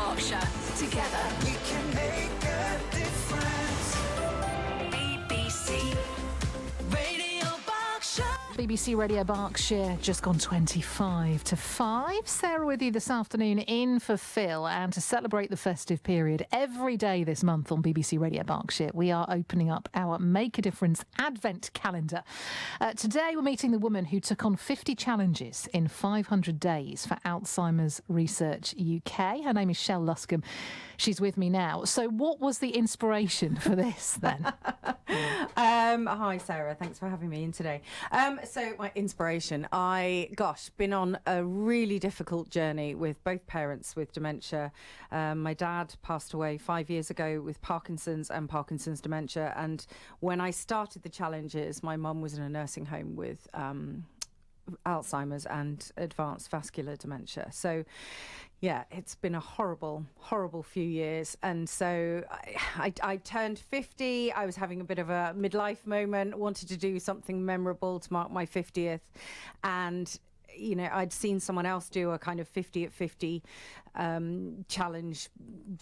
Berkshire. Together we can make a difference. BBC Radio Berkshire. BBC Radio Berkshire, just gone 25 to 5. Sarah with you this afternoon in for Phil, and to celebrate the festive period, every day this month on BBC Radio Berkshire, we are opening up our Make a Difference Advent calendar. Today we're meeting the woman who took on 50 challenges in 500 days for Alzheimer's Research UK. Her name is Shelle Luscombe. She's with me now. So what was the inspiration for this then? Hi Sarah, thanks for having me in today. So my inspiration, been on a really difficult journey with both parents with dementia. My dad passed away 5 years ago with Parkinson's and Parkinson's dementia, and when I started the challenges, my mum was in a nursing home with Alzheimer's and advanced vascular dementia. So yeah, it's been a horrible, horrible few years. And so I turned 50. I was having a bit of a midlife moment, wanted to do something memorable to mark my 50th. And, you know, I'd seen someone else do a kind of 50 at 50 challenge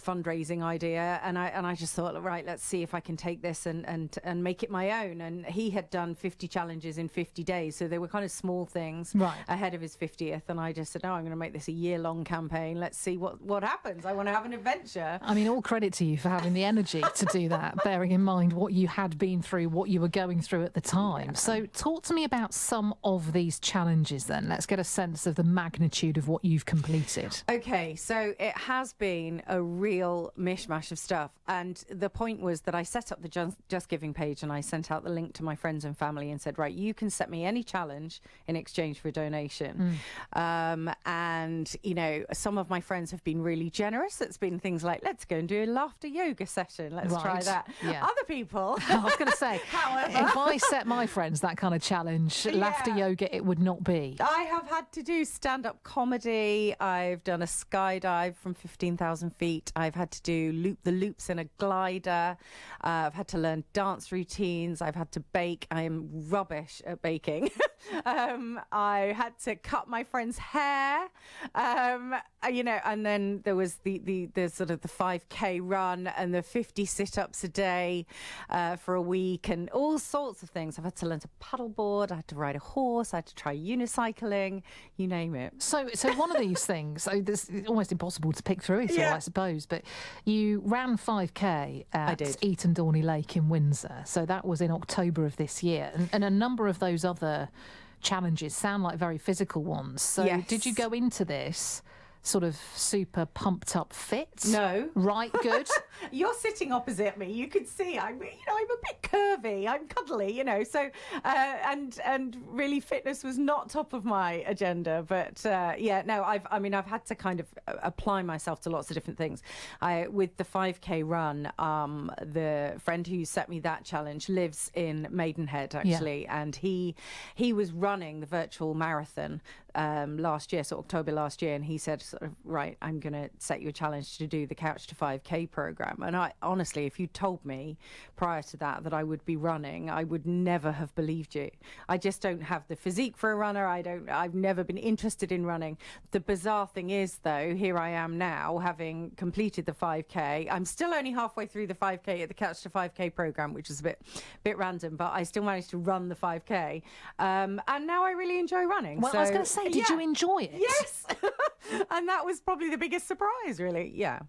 fundraising idea. And I just thought, right, let's see if I can take this and make it my own. And he had done 50 challenges in 50 days. So they were kind of small things ahead of his 50th. And I just said, I'm going to make this a year-long campaign. Let's see what happens. I want to have an adventure. I mean, all credit to you for having the energy to do that, bearing in mind what you had been through, what you were going through at the time. Yeah. So talk to me about some of these challenges then. Let's get a sense of the magnitude of what you've completed. Okay, so it has been a real mishmash of stuff. And the point was that I set up the JustGiving page and I sent out the link to my friends and family and said, right, you can set me any challenge in exchange for a donation. And, you know, some of my friends have been really generous. It's been things like, let's go and do a laughter yoga session. Let's try that. Yeah. Other people... I was going to say, however, if I set my friends that kind of challenge, laughter yoga, it would not be. I have had to do stand-up comedy. I've done a skydive from 15,000 feet. I've had to do the loops in a glider. I've had to learn dance routines. I've had to bake. I am rubbish at baking. I had to cut my friend's hair. You know, and then there was the sort of the 5K run and the 50 sit-ups a day for a week and all sorts of things. I've had to learn to paddleboard. I had to ride a horse. I had to try unicycling. You name it. So one of these things, so this is almost impossible to pick through it all, I suppose, but you ran 5K at Eton Dorney Lake in Windsor. So that was in October of this year. And a number of those other challenges sound like very physical ones. So did you go into this sort of super pumped up fit? No. Right, good. You're sitting opposite me. You could see I'm a bit curvy. I'm cuddly, you know. So and really fitness was not top of my agenda. But I've had to kind of apply myself to lots of different things. With the 5K run, the friend who set me that challenge lives in Maidenhead actually, and he was running the virtual marathon last year, so October last year, and he said, sort of, right, I'm going to set you a challenge to do the Couch to 5K program. And I honestly, if you told me prior to that I would be running, I would never have believed you. I just don't have the physique for a runner. I've never been interested in running. The bizarre thing is, though, here I am now, having completed the 5K. I'm still only halfway through the 5K at the Couch to 5K program, which is a bit random, but I still managed to run the 5K. And now I really enjoy running. Well, I was going to say, did you enjoy it? Yes. And that was probably the biggest surprise, really. Yeah.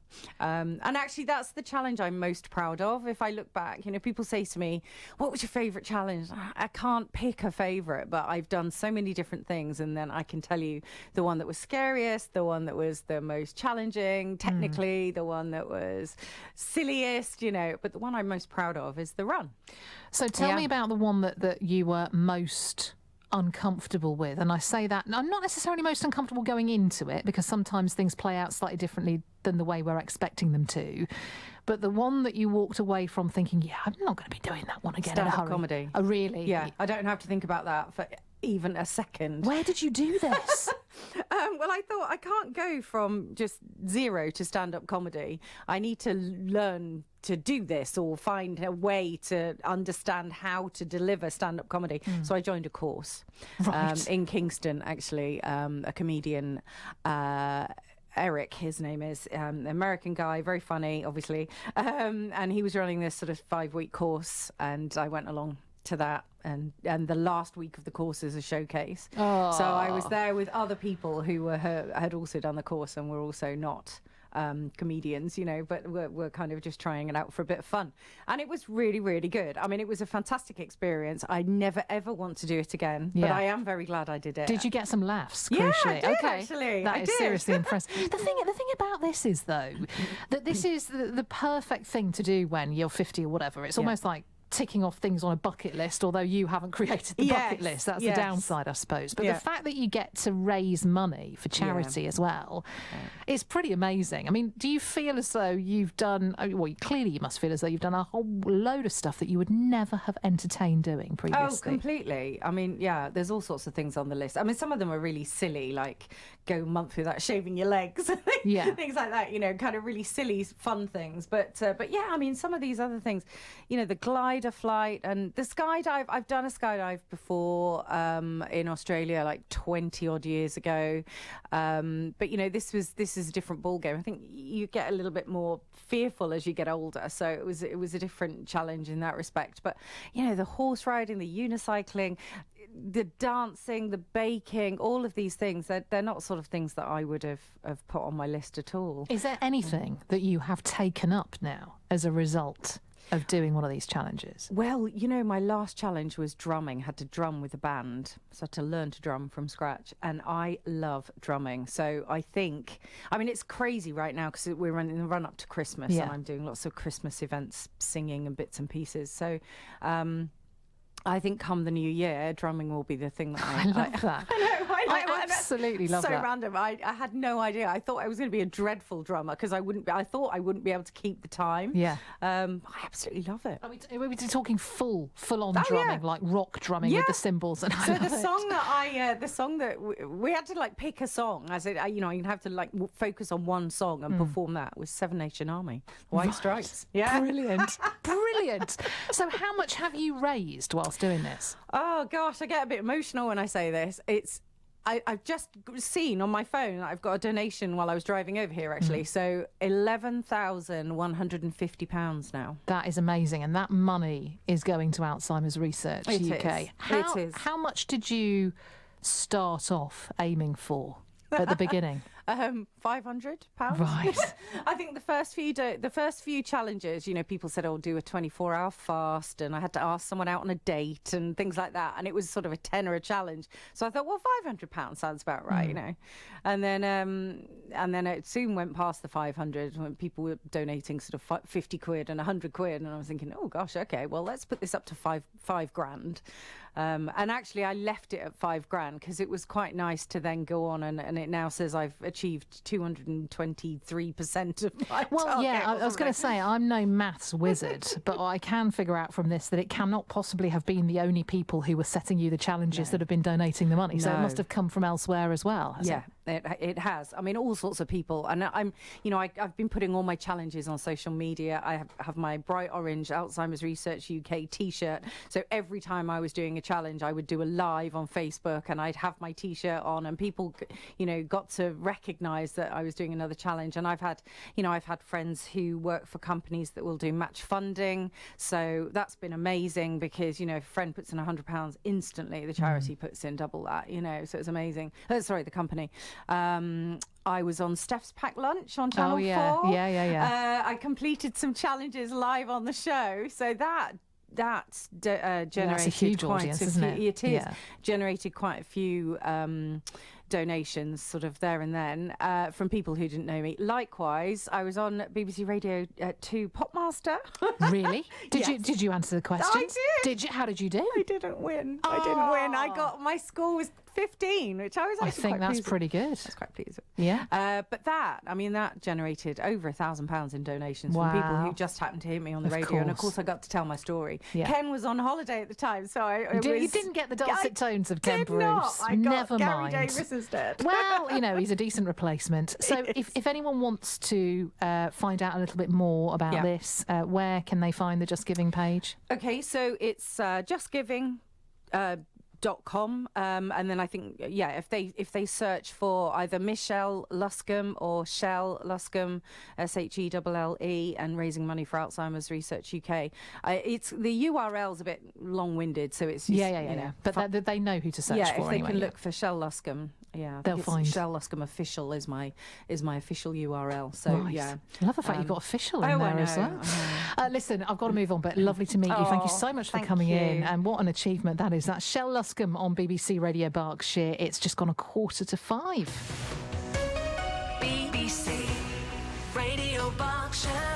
And actually, that's the challenge I'm most proud of. If I look back, you know, people say to me, what was your favourite challenge? I can't pick a favourite, but I've done so many different things. And then I can tell you the one that was scariest, the one that was the most challenging, technically, the one that was silliest, you know. But the one I'm most proud of is the run. So tell me about the one that you were most uncomfortable with. And I say that I'm not necessarily most uncomfortable going into it, because sometimes things play out slightly differently than the way we're expecting them to. But the one that you walked away from thinking, I'm not going to be doing that one again in a hurry. Comedy. Oh, really? Yeah, I don't have to think about that for even a second. Where did you do this? Well, I thought I can't go from just zero to stand-up comedy. I need to learn to do this or find a way to understand how to deliver stand-up comedy. So I joined a course in Kingston, actually. A comedian Eric, his name is, American guy, very funny, obviously. And he was running this sort of 5-week course, and I went along to that. And the last week of the course is a showcase. Oh. So I was there with other people who had also done the course and were also not comedians, but we're kind of just trying it out for a bit of fun. And it was really, really good. I mean, it was a fantastic experience. I never, ever want to do it again, but I am very glad I did it. Did you get some laughs, Yeah, crucially? I did, okay. actually. That I is did. seriously impressive. The thing about this is, though, that this is the perfect thing to do when you're 50 or whatever. It's almost like ticking off things on a bucket list, although you haven't created the bucket list. That's the downside, I suppose. But the fact that you get to raise money for charity as well is pretty amazing. I mean, do you feel as though you've done, well, clearly you must feel as though you've done a whole load of stuff that you would never have entertained doing previously? Oh, completely. I mean, there's all sorts of things on the list. I mean, some of them are really silly, like go a month without shaving your legs, things like that, kind of really silly, fun things. But yeah, I mean, some of these other things, the glider flight and the skydive. I've done a skydive before in Australia, like 20 odd years ago. But this is a different ball game. I think you get a little bit more fearful as you get older. So it was a different challenge in that respect. But the horse riding, the unicycling, the dancing, the baking, all of these things, they're not sort of things that I would have put on my list at all. Is there anything that you have taken up now as a result of doing one of these challenges? Well, my last challenge was drumming. Had to drum with a band, so I had to learn to drum from scratch, and I love drumming. So I think, it's crazy right now because we're in the run up to Christmas, and I'm doing lots of Christmas events, singing and bits and pieces. So I think come the new year, drumming will be the thing that I love that. I absolutely love that. So random. I had no idea. I thought I was going to be a dreadful drummer because I thought I wouldn't be able to keep the time. Yeah. I absolutely love it. Are we talking full on drumming, like rock drumming with the cymbals? And so the song that we had to like pick a song. I said, you have to like focus on one song and perform that. Was Seven Nation Army, White Stripes. Yeah. Brilliant. So how much have you raised whilst doing this? Oh gosh, I get a bit emotional when I say this. I've just seen on my phone that I've got a donation while I was driving over here, actually. So £11,150 now. That is amazing. And that money is going to Alzheimer's Research UK. It is. How much did you start off aiming for at the beginning? £500. Right. I think the first few challenges, people said, "Oh, do a 24-hour fast," and I had to ask someone out on a date and things like that, and it was sort of a tenner a challenge. So I thought, well, £500 sounds about right, And then it soon went past the 500 when people were donating sort of 50 quid and 100 quid, and I was thinking, oh gosh, okay, well, let's put this up to five grand. And actually, I left it at £5,000 because it was quite nice to then go on, and it now says I've achieved 223% of my target. I was going to say, I'm no maths wizard, but I can figure out from this that it cannot possibly have been the only people who were setting you the challenges that have been donating the money. So it must have come from elsewhere as well, has it? It has. I mean, all sorts of people. And I've been putting all my challenges on social media. I have my bright orange Alzheimer's Research UK T-shirt. So every time I was doing a challenge, I would do a live on Facebook, and I'd have my T-shirt on, and people, got to recognise that I was doing another challenge. And I've had friends who work for companies that will do match funding. So that's been amazing because, if a friend puts in £100, instantly the charity puts in double that, So it's amazing. The company. I was on Steph's Packed Lunch on Channel 4. Yeah. I completed some challenges live on the show. So that's generated that's a huge quite audience, a isn't few, it? It is. Generated quite a few donations sort of there and then from people who didn't know me. Likewise, I was on BBC Radio 2 Popmaster. Really? Did you answer the questions? I did. How did you do? I didn't win. My score was 15, which I was actually I think quite that's pleased pretty good. That's quite pleased with. Yeah. But that generated over £1,000 in donations from people who just happened to hear me on the radio. And of course, I got to tell my story. Yeah. Ken was on holiday at the time, so you didn't get the dulcet tones of Ken Bruce. Not. I got Never Gary mind. Davis instead. Well, he's a decent replacement. So if anyone wants to find out a little bit more about this, where can they find the JustGiving page? Okay, so it's JustGiving. .com, and then I think if they search for either Shelle Luscombe or Shelle Luscombe, SHELLE, and Raising Money for Alzheimer's Research UK, it's the URL's a bit long-winded, so it's just, but they know who to search for. If they anyway, can look for Shelle Luscombe, they'll find. Shelle Luscombe official is my official URL. So right. I love the fact you've got official in there as well. Listen, I've got to move on, but lovely to meet you. Thank you so much for coming in, and what an achievement that is. That's Shelle Luscombe on BBC Radio Berkshire. It's just gone 5:15. BBC Radio Berkshire.